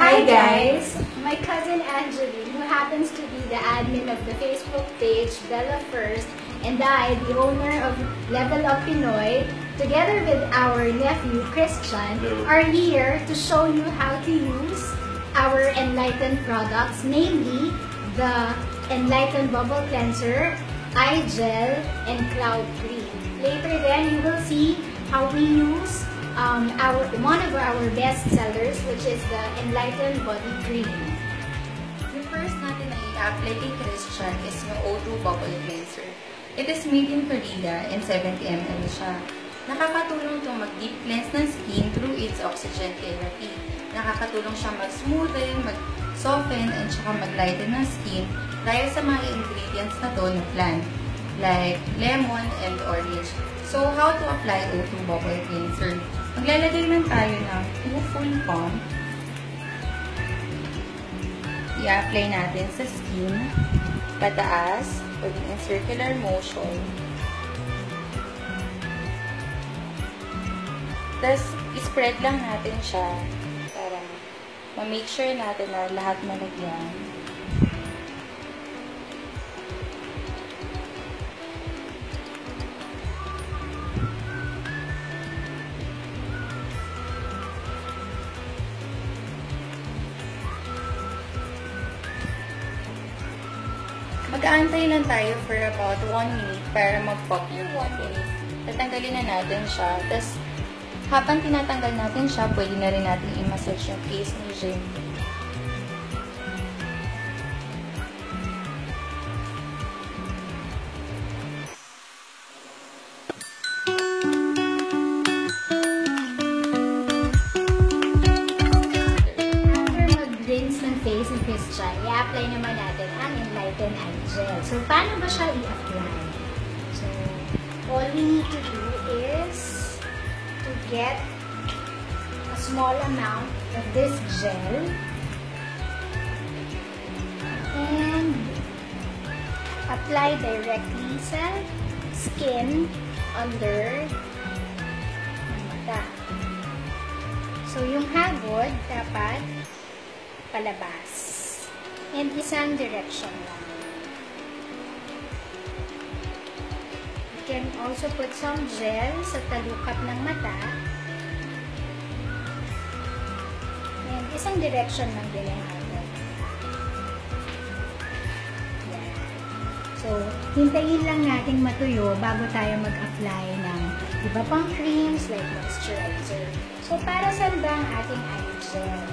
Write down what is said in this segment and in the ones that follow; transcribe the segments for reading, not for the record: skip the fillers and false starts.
Hi guys! My cousin Angeline, who happens to be the admin of the Facebook page Bella First, and I, the owner of Level Up Pinoy, together with our nephew Christian, are here to show you how to use our Enlighten products, namely the Enlighten Bubble Cleanser, Eye Gel, and Cloud Cream. Later then, you will see how we use one of our best sellers, which is the Enlighten Body Cream. Yung first natin na i-apply kay Christian is yung O2 Bubble Cleanser. It is made in Korea and 70 ml siya. Nakakatulong itong mag-deep cleanse ng skin through its oxygen therapy. Nakakatulong siya mag-smoothen, mag-soften, and saka mag-lighten ng skin dahil sa mga ingredients na to na plant, like lemon and orange. So, how to apply O2 Bubble Cleanser? Maglalagay lang tayo ng 2 full pump. I-apply natin sa skin, pataas, pwedeng in circular motion. Tapos, spread lang natin siya para ma-make sure natin na lahat malagyan. Mag-aantay lang tayo for about 1 minute para mag-pop yung 1 minute. Tatanggalin na natin siya. Tapos, habang tinatanggal natin siya, pwede na rin natin i-massage yung face ni Jim. Face ni Christian, i-apply naman natin ang Enlighten Eye Gel. So, paano ba siya i-apply? So, all we need to do is to get a small amount of this gel and apply directly sa skin under ng mata. So, yung hagod dapat palabas. And isang direction lang. You can also put some gel sa talukap ng mata. And isang direction lang din ang hagod. So, hintayin lang natin matuyo bago tayo mag-apply ng iba pang creams like moisturizer. So, para saan ba ang ating eye gel?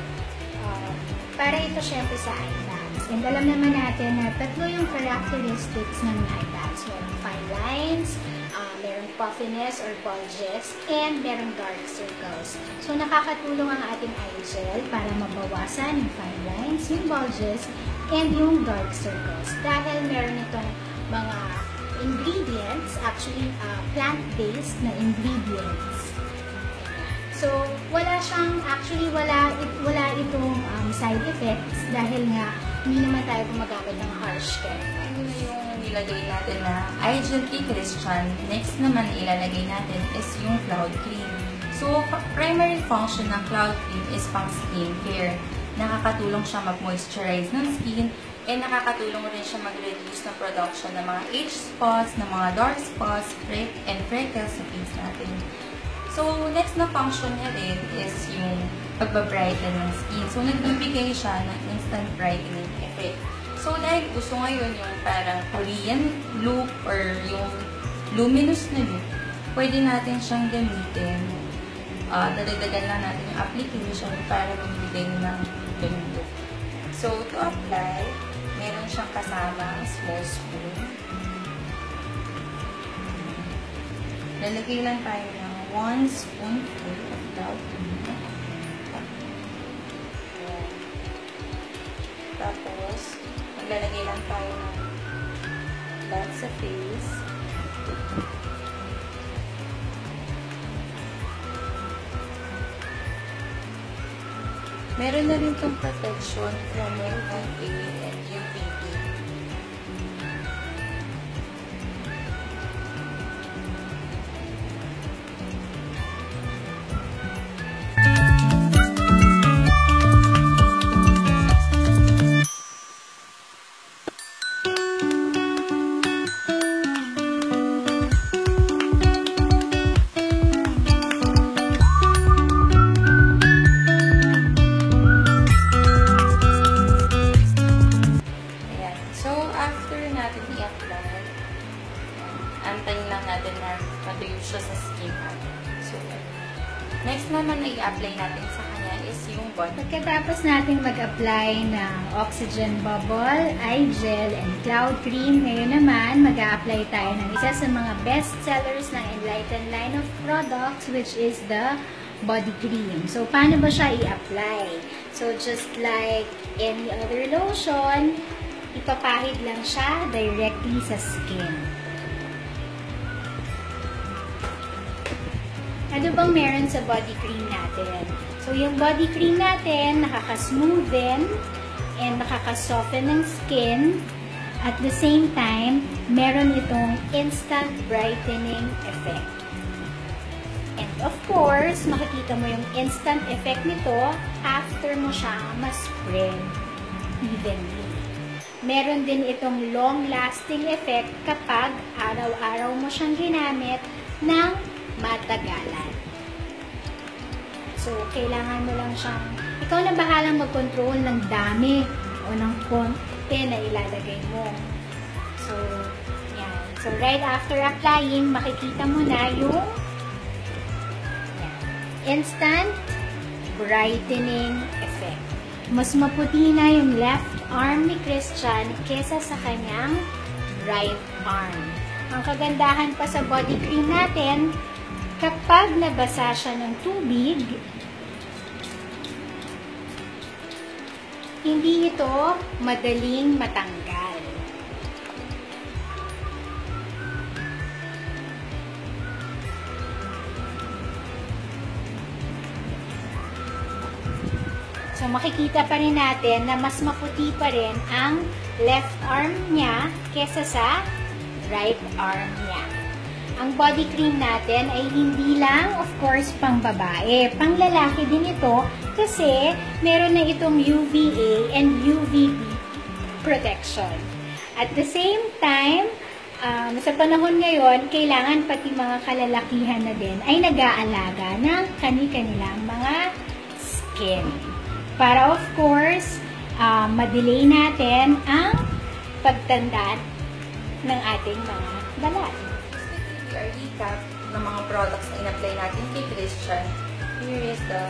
Para ito syempre sa eye bags. And alam naman natin na tatlo yung characteristics ng eye bags. Merong fine lines, merong puffiness or bulges, and merong dark circles. So, nakakatulong ang ating eye gel para mabawasan yung fine lines, yung bulges, and yung dark circles. Dahil meron itong mga ingredients, actually plant-based na ingredients. So, wala itong side effects dahil nga hindi naman tayo gumagamit ng harsh chemical. Ano yung nilagay natin na eye gel kay Christian? Next naman ilalagay natin is yung Cloud Cream. So, primary function ng Cloud Cream is pang skin care. Nakakatulong siya mag-moisturize ng skin and nakakatulong rin siya mag-reduce ng production ng mga age spots, ng mga dark spots, and freckles sa face natin. So, next na function niya din is yung pagbabrighten ng skin. So, nagbibigay siya ng instant brightening effect. So, dahil gusto ngayon yung parang Korean look or yung luminous na look, pwede natin siyang gamitin. Dadagdagan lang natin yung application para magbigay ng ganun look. So, to apply, meron siyang kasamang small spoon. Lalagay lang tayo ng 1 spoonful of Cloud Cream. Tapos, maglalagay lang tayo ng lahat sa face. Meron na rin itong protection from UVA and UVB. spot. Pagkatapos natin mag-apply ng Oxygen Bubble, Eye Gel, and Cloud Cream, ngayon naman mag-a-apply tayo ng isa sa mga best sellers ng Enlighten line of products, which is the body cream. So, paano ba siya i-apply? So, just like any other lotion, ipapahid lang siya directly sa skin. Ano bang meron sa body cream natin? So, yung body cream natin, nakaka-smoothen and nakaka-soften ng skin. At the same time, meron itong instant brightening effect. And of course, makikita mo yung instant effect nito after mo siyang ma-spread evenly. Meron din itong long-lasting effect kapag araw-araw mo siyang ginamit ng matagalan. So, kailangan mo lang siyang, ikaw na bahalang mag-control ng dami o ng konti na ilalagay mo. So, yan. So, right after applying, makikita mo na yung instant brightening effect. Mas maputi na yung left arm ni Christian kesa sa kanyang right arm. Ang kagandahan pa sa body cream natin, kapag nabasa siya ng tubig, hindi ito madaling matanggal. So, makikita pa rin natin na mas maputi pa rin ang left arm niya kesa sa right arm niya. Ang body cream natin ay hindi lang, of course, pang babae. Pang lalaki din ito kasi meron na itong UVA and UVB protection. At the same time, sa panahon ngayon, kailangan pati mga kalalakihan na din ay nag-aalaga ng kani-kanilang mga skin. Para of course, ma-delay natin ang pagtanda ng ating mga balat. Our recap ng mga products na in-apply natin kay Christian. Here is the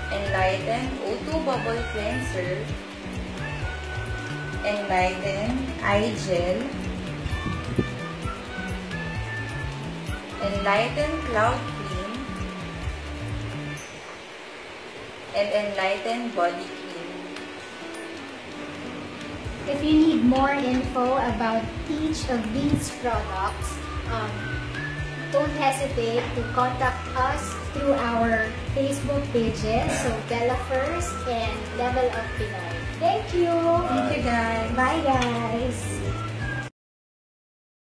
Enlighten O2 Bubble Cleanser, Enlighten Eye Gel, Enlighten Cloud Cream, and Enlighten Body Cream. If you need more info about each of these products, don't hesitate to contact us through our Facebook pages, so Bella First and Level Up Pinoy. Thank you! Thank you, guys! Bye, guys!